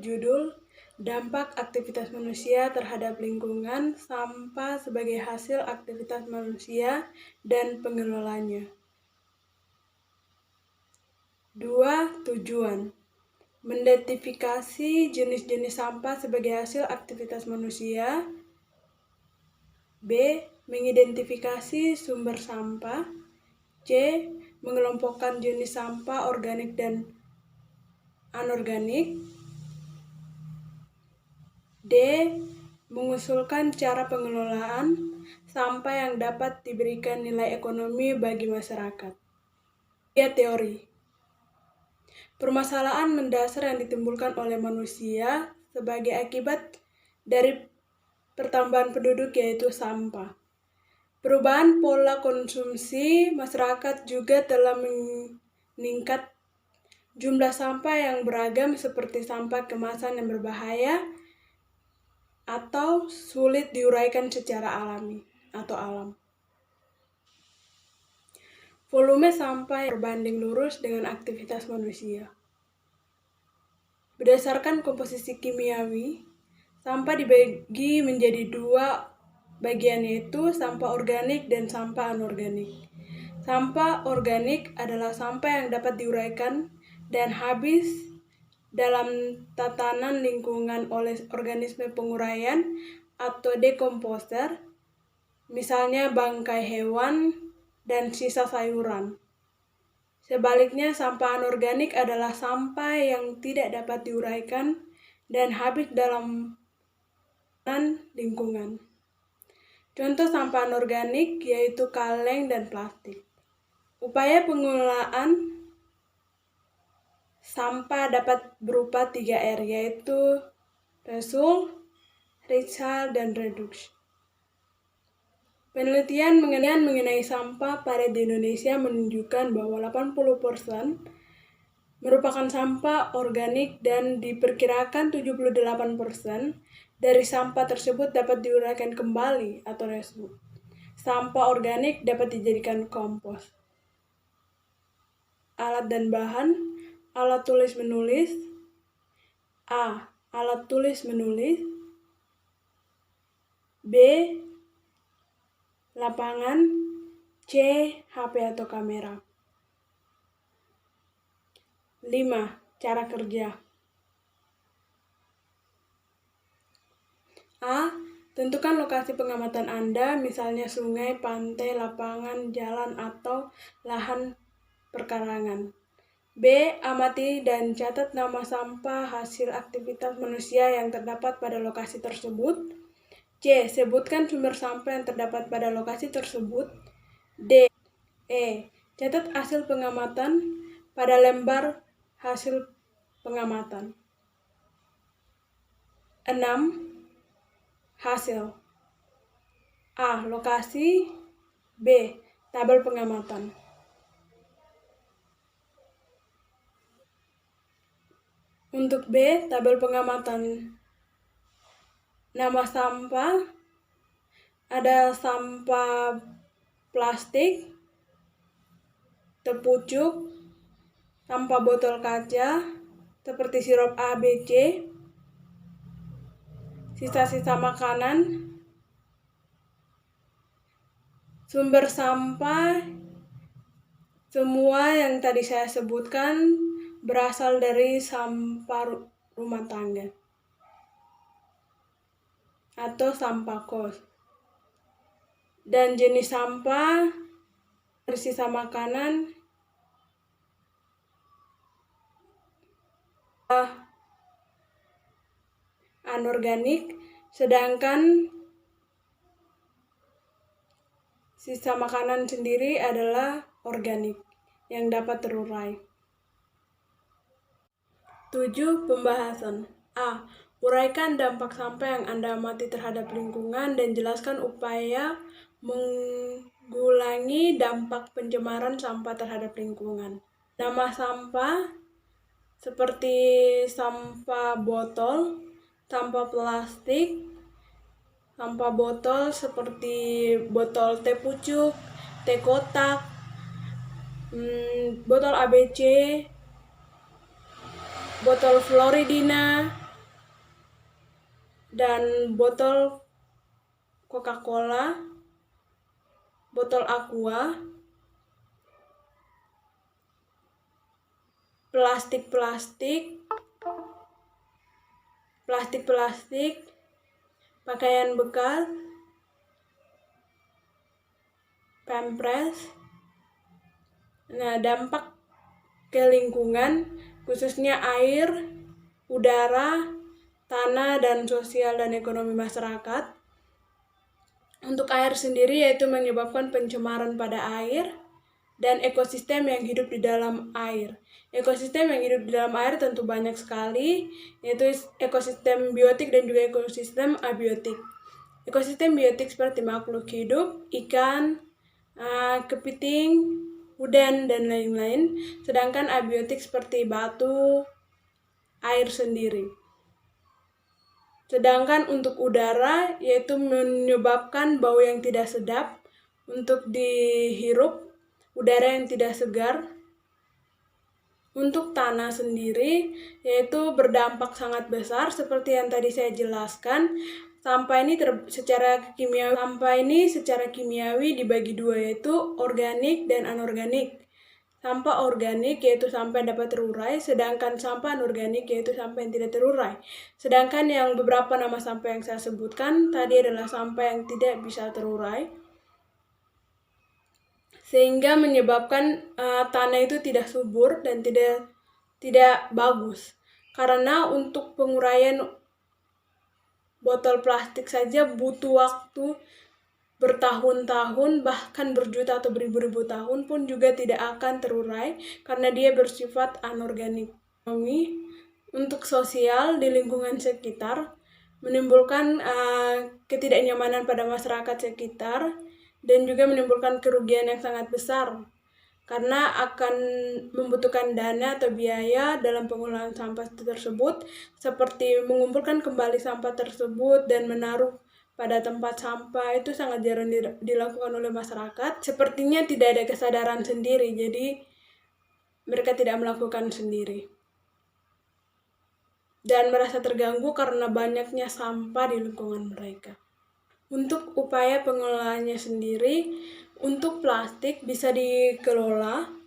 Judul Dampak Aktivitas Manusia Terhadap Lingkungan, Sampah sebagai Hasil Aktivitas Manusia dan Pengelolanya. 2. Tujuan: mengidentifikasi jenis-jenis sampah sebagai hasil aktivitas manusia. B. Mengidentifikasi sumber sampah. C. Mengelompokkan jenis sampah organik dan anorganik. D. Mengusulkan cara pengelolaan sampah yang dapat diberikan nilai ekonomi bagi masyarakat. Teori. Permasalahan mendasar yang ditimbulkan oleh manusia sebagai akibat dari pertambahan penduduk yaitu sampah. Perubahan pola konsumsi masyarakat juga telah meningkat jumlah sampah yang beragam seperti sampah kemasan yang berbahaya atau sulit diuraikan secara alami atau alam. Volume sampah yang berbanding lurus dengan aktivitas manusia. Berdasarkan komposisi kimiawi, sampah dibagi menjadi dua bagian, yaitu sampah organik dan sampah anorganik. Sampah organik adalah sampah yang dapat diuraikan dan habis dalam tatanan lingkungan oleh organisme penguraian atau dekomposer, misalnya bangkai hewan dan sisa sayuran. Sebaliknya, sampah anorganik adalah sampah yang tidak dapat diuraikan dan habis dalam lingkungan. Contoh sampah anorganik yaitu kaleng dan plastik. Upaya pengelolaan sampah dapat berupa 3R, yaitu resul, recycle, dan reduce. Penelitian mengenai sampah padat di Indonesia menunjukkan bahwa 80% merupakan sampah organik dan diperkirakan 78% dari sampah tersebut dapat diuraikan kembali atau resul. Sampah organik dapat dijadikan kompos. Alat dan bahan: alat tulis menulis. A. Alat tulis menulis. B. Lapangan. C. HP atau kamera. 5. Cara kerja. A. Tentukan lokasi pengamatan Anda, misalnya sungai, pantai, lapangan, jalan, atau lahan perkarangan. B. Amati dan catat nama sampah hasil aktivitas manusia yang terdapat pada lokasi tersebut. C. Sebutkan sumber sampah yang terdapat pada lokasi tersebut. D. Catat hasil pengamatan pada lembar hasil pengamatan. 6. Hasil. A. Lokasi. B. Tabel pengamatan. Untuk B, tabel pengamatan nama sampah, ada sampah plastik, tepucuk, sampah botol kaca, seperti sirup A, B, C, sisa-sisa makanan. Sumber sampah, semua yang tadi saya sebutkan berasal dari sampah rumah tangga atau sampah kos. Dan jenis sampah bersisa makanan anorganik, sedangkan sisa makanan sendiri adalah organik yang dapat terurai. 7. Pembahasan. A. Uraikan dampak sampah yang Anda amati terhadap lingkungan dan jelaskan upaya mengurangi dampak pencemaran sampah terhadap lingkungan. Nama sampah seperti sampah botol, sampah plastik, sampah botol seperti botol teh pucuk, teh kotak, botol ABC, botol Floridina, dan botol Coca-Cola, botol Aqua, plastik, pakaian bekas, pampers. Nah, dampak ke lingkungan khususnya air, udara, tanah, dan sosial dan ekonomi masyarakat. Untuk air sendiri yaitu menyebabkan pencemaran pada air dan ekosistem yang hidup di dalam air. Ekosistem yang hidup di dalam air tentu banyak sekali, yaitu ekosistem biotik dan juga ekosistem abiotik. Ekosistem biotik seperti makhluk hidup, ikan, kepiting, udang, dan lain-lain. Sedangkan abiotik seperti batu, air sendiri. Sedangkan untuk udara, yaitu menyebabkan bau yang tidak sedap untuk dihirup, udara yang tidak segar. Untuk tanah sendiri, yaitu berdampak sangat besar seperti yang tadi saya jelaskan. Sampah ini secara kimiawi dibagi dua, yaitu organik dan anorganik. Sampah organik yaitu sampah yang dapat terurai, sedangkan sampah anorganik yaitu sampah yang tidak terurai. Sedangkan yang beberapa nama sampah yang saya sebutkan tadi adalah sampah yang tidak bisa terurai, sehingga menyebabkan tanah itu tidak subur dan tidak bagus. Karena untuk penguraian botol plastik saja butuh waktu bertahun-tahun, bahkan berjuta atau beribu-ribu tahun pun juga tidak akan terurai karena dia bersifat anorganik. Untuk sosial di lingkungan sekitar menimbulkan ketidaknyamanan pada masyarakat sekitar dan juga menimbulkan kerugian yang sangat besar karena akan membutuhkan dana atau biaya dalam pengolahan sampah tersebut, seperti mengumpulkan kembali sampah tersebut dan menaruh pada tempat sampah itu sangat jarang dilakukan oleh masyarakat. Sepertinya tidak ada kesadaran sendiri, jadi mereka tidak melakukan sendiri. Dan merasa terganggu karena banyaknya sampah di lingkungan mereka. Untuk upaya pengelolaannya sendiri, untuk plastik bisa dikelola.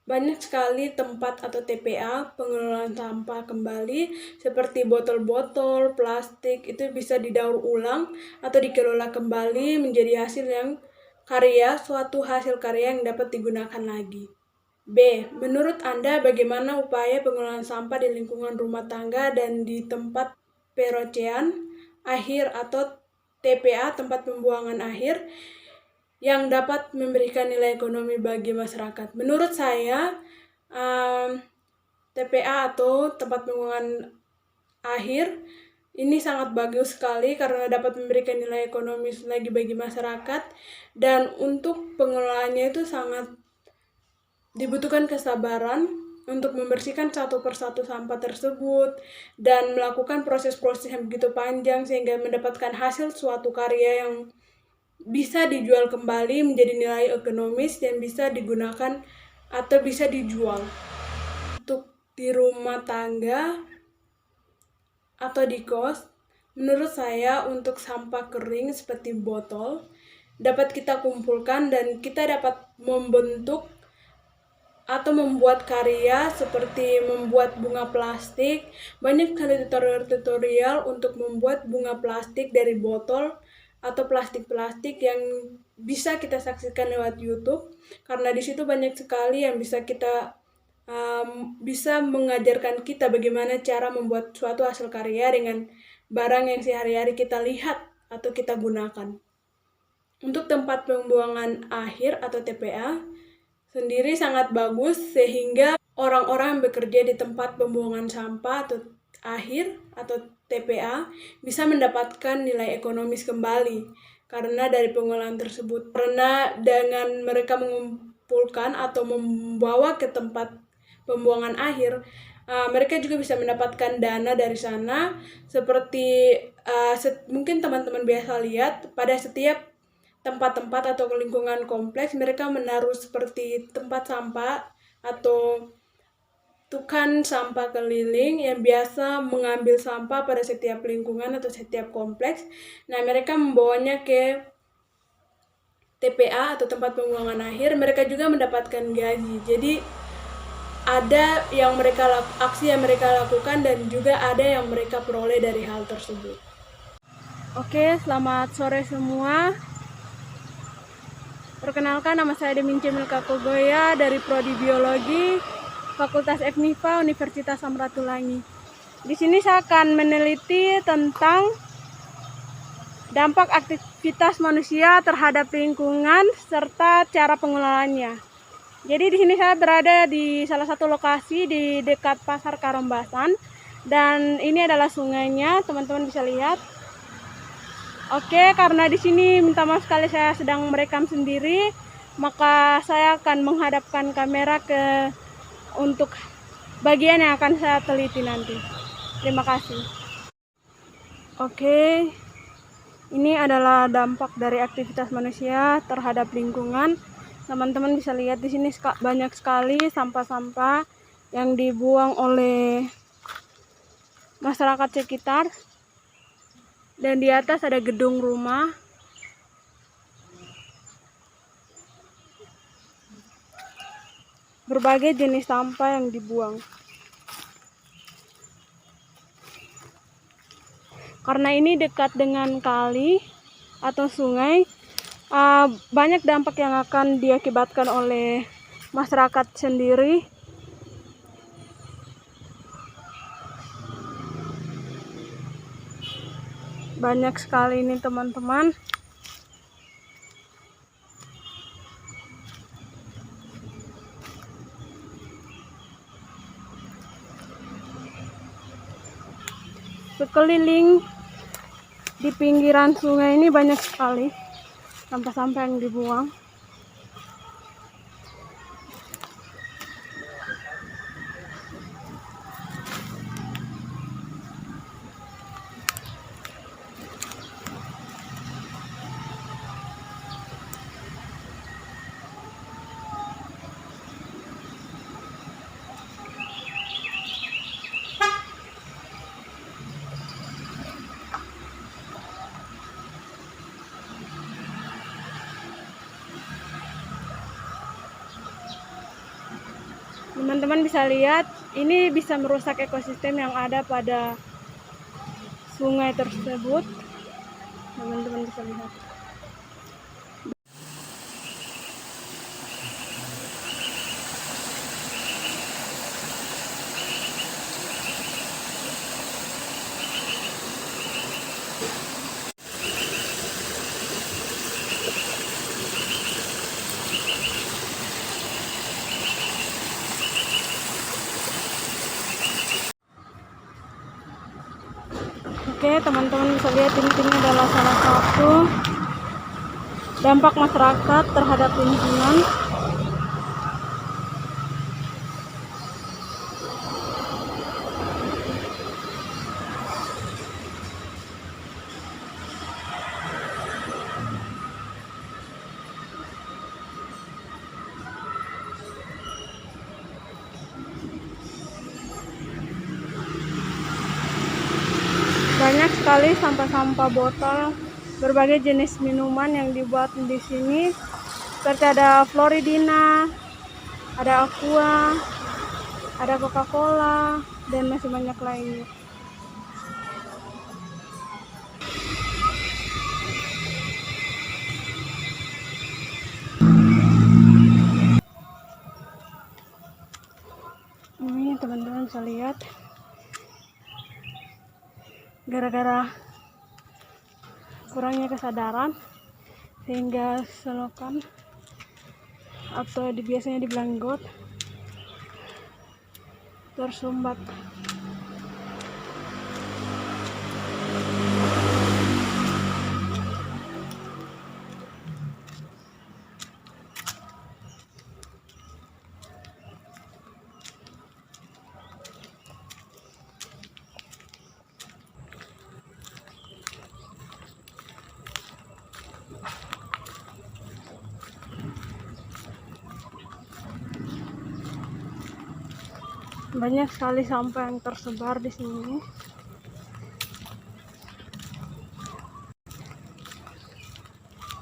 Banyak sekali tempat atau TPA pengelolaan sampah kembali seperti botol-botol plastik itu bisa didaur ulang atau dikelola kembali menjadi suatu hasil karya yang dapat digunakan lagi. B. Menurut Anda bagaimana upaya pengelolaan sampah di lingkungan rumah tangga dan di tempat perocehan akhir atau TPA, tempat pembuangan akhir, yang dapat memberikan nilai ekonomi bagi masyarakat? Menurut saya, TPA atau tempat pembuangan akhir ini sangat bagus sekali karena dapat memberikan nilai ekonomis lagi bagi masyarakat, dan untuk pengelolaannya itu sangat dibutuhkan kesabaran untuk membersihkan satu persatu sampah tersebut dan melakukan proses-proses yang begitu panjang sehingga mendapatkan hasil suatu karya yang bisa dijual kembali menjadi nilai ekonomis yang bisa digunakan atau bisa dijual. Untuk di rumah tangga atau di kos, menurut saya untuk sampah kering seperti botol dapat kita kumpulkan dan kita dapat membentuk atau membuat karya seperti membuat bunga plastik. Banyak sekali tutorial untuk membuat bunga plastik dari botol atau plastik-plastik yang bisa kita saksikan lewat YouTube, karena di situ banyak sekali yang bisa mengajarkan kita bagaimana cara membuat suatu hasil karya dengan barang yang sehari-hari kita lihat atau kita gunakan. Untuk tempat pembuangan akhir atau TPA sendiri sangat bagus sehingga orang-orang yang bekerja di tempat pembuangan sampah atau akhir atau TPA bisa mendapatkan nilai ekonomis kembali karena dari pengolahan tersebut. Karena dengan mereka mengumpulkan atau membawa ke tempat pembuangan akhir, mereka juga bisa mendapatkan dana dari sana. Seperti mungkin teman-teman biasa lihat pada setiap tempat-tempat atau lingkungan kompleks mereka menaruh seperti tempat sampah atau tukang sampah keliling yang biasa mengambil sampah pada setiap lingkungan atau setiap kompleks. Nah, mereka membawanya ke TPA atau tempat pembuangan akhir. Mereka juga mendapatkan gaji. Jadi ada yang aksi yang mereka lakukan dan juga ada yang mereka peroleh dari hal tersebut. Oke, selamat sore semua. Perkenalkan, nama saya Demince Milka Kogoya dari Prodi Biologi Fakultas FMIPA Universitas Samratulangi. Di sini saya akan meneliti tentang dampak aktivitas manusia terhadap lingkungan serta cara pengelolaannya. Jadi di sini saya berada di salah satu lokasi di dekat Pasar Karambasan dan ini adalah sungainya, teman-teman bisa lihat. Oke, karena di sini minta maaf sekali saya sedang merekam sendiri, maka saya akan menghadapkan kamera untuk bagian yang akan saya teliti nanti. Terima kasih. Oke, ini adalah dampak dari aktivitas manusia terhadap lingkungan. Teman-teman bisa lihat di sini banyak sekali sampah-sampah yang dibuang oleh masyarakat sekitar. Dan di atas ada gedung rumah. Berbagai jenis sampah yang dibuang. Karena ini dekat dengan kali atau sungai, banyak dampak yang akan diakibatkan oleh masyarakat sendiri. Banyak sekali ini teman-teman. Sekeliling di pinggiran sungai ini banyak sekali sampah-sampah yang dibuang. Teman-teman bisa lihat, ini bisa merusak ekosistem yang ada pada sungai tersebut. Teman-teman bisa lihat. Oke, teman-teman bisa lihat ini adalah salah satu dampak masyarakat terhadap lingkungan. Banyak sekali sampah-sampah botol, berbagai jenis minuman yang dibuat di sini. Seperti ada Floridina, ada Aqua, ada Coca-Cola, dan masih banyak lainnya. Ini teman-teman bisa lihat. Gara-gara kurangnya kesadaran sehingga selokan atau biasanya dibilang got tersumbat. Banyak sekali sampah yang tersebar di sini.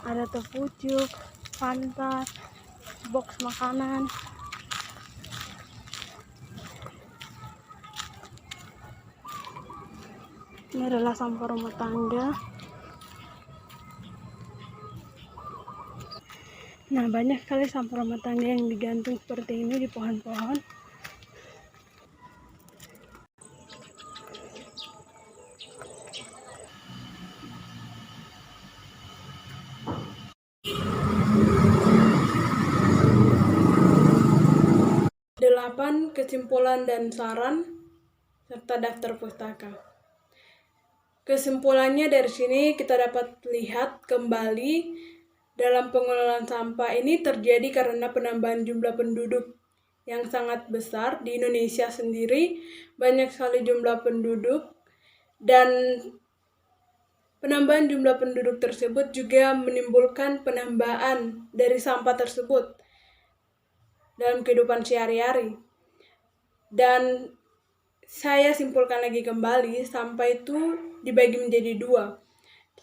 Ada tepucuk, pantat, box makanan. Ini adalah sampah rumah tangga. Nah, banyak sekali sampah rumah tangga yang digantung seperti ini di pohon-pohon. Delapan kesimpulan dan saran serta daftar pustaka. Kesimpulannya dari sini kita dapat lihat kembali dalam pengelolaan sampah ini terjadi karena penambahan jumlah penduduk yang sangat besar di Indonesia sendiri. Banyak sekali jumlah penduduk, dan penambahan jumlah penduduk tersebut juga menimbulkan penambahan dari sampah tersebut dalam kehidupan sehari-hari. Dan saya simpulkan lagi kembali, sampah itu dibagi menjadi dua,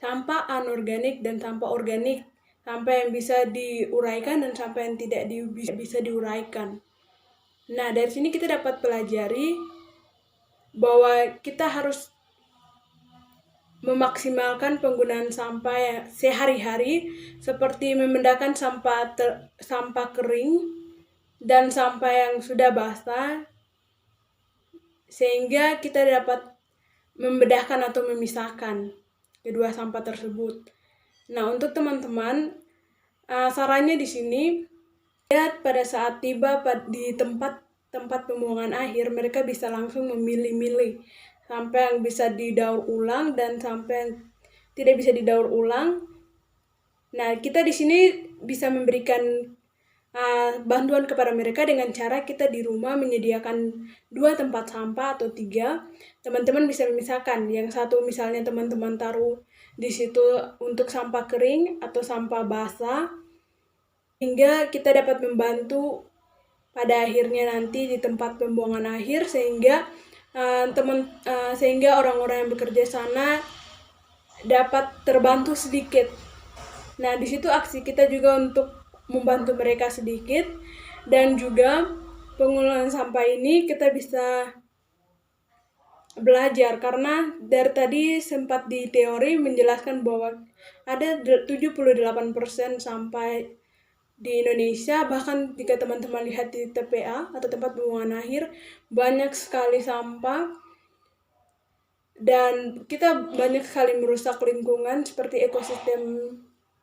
sampah anorganik dan sampah organik, sampah yang bisa diuraikan dan sampah yang tidak bisa diuraikan. Nah, dari sini kita dapat pelajari bahwa kita harus memaksimalkan penggunaan sampah yang sehari-hari, seperti membedakan sampah kering dan sampah yang sudah basah, sehingga kita dapat membedakan atau memisahkan kedua sampah tersebut. Nah, untuk teman-teman, sarannya di sini, lihat pada saat tiba di tempat pembuangan akhir, mereka bisa langsung memilih-milih sampah yang bisa didaur ulang dan sampah yang tidak bisa didaur ulang. Nah, kita di sini bisa memberikan bantuan kepada mereka dengan cara kita di rumah menyediakan 2 tempat sampah atau 3. Teman-teman bisa memisahkan. Yang satu misalnya teman-teman taruh di situ untuk sampah kering atau sampah basah, hingga kita dapat membantu pada akhirnya nanti di tempat pembuangan akhir, sehingga sehingga orang-orang yang bekerja sana dapat terbantu sedikit. Nah, di situ aksi kita juga untuk membantu mereka sedikit, dan juga pengelolaan sampah ini kita bisa belajar, karena dari tadi sempat di teori menjelaskan bahwa ada 78% sampah di Indonesia. Bahkan jika teman-teman lihat di TPA atau tempat pembuangan akhir, banyak sekali sampah dan kita banyak sekali merusak lingkungan seperti ekosistem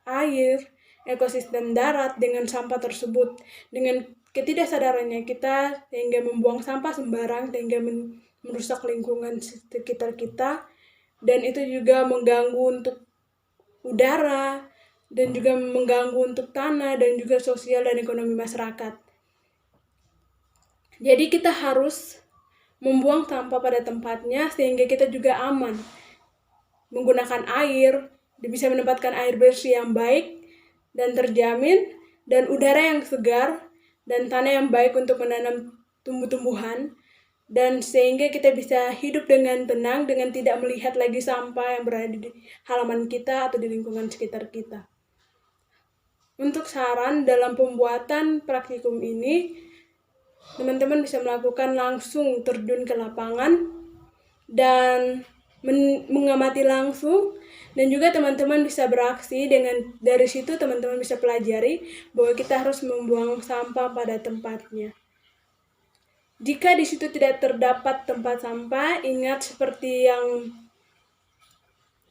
air, ekosistem darat dengan sampah tersebut. Dengan ketidaksadarannya kita sehingga membuang sampah sembarang, sehingga merusak lingkungan sekitar kita, dan itu juga mengganggu untuk udara dan juga mengganggu untuk tanah dan juga sosial dan ekonomi masyarakat. Jadi kita harus membuang sampah pada tempatnya sehingga kita juga aman menggunakan air, bisa menempatkan air bersih yang baik dan terjamin, dan udara yang segar, dan tanah yang baik untuk menanam tumbuh-tumbuhan, dan sehingga kita bisa hidup dengan tenang dengan tidak melihat lagi sampah yang berada di halaman kita atau di lingkungan sekitar kita. Untuk saran dalam pembuatan praktikum ini, teman-teman bisa melakukan langsung terjun ke lapangan dan mengamati langsung, dan juga teman-teman bisa beraksi. Dengan dari situ teman-teman bisa pelajari bahwa kita harus membuang sampah pada tempatnya. Jika di situ tidak terdapat tempat sampah, ingat seperti yang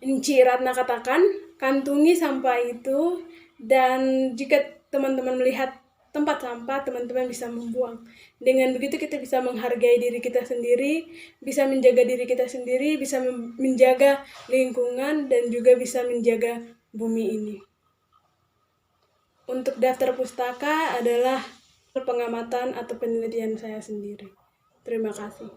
Inci Ratna katakan, kantungi sampah itu, dan jika teman-teman melihat tempat sampah, teman-teman bisa membuang. Dengan begitu kita bisa menghargai diri kita sendiri, bisa menjaga diri kita sendiri, bisa menjaga lingkungan, dan juga bisa menjaga bumi ini. Untuk daftar pustaka adalah pengamatan atau penelitian saya sendiri. Terima kasih.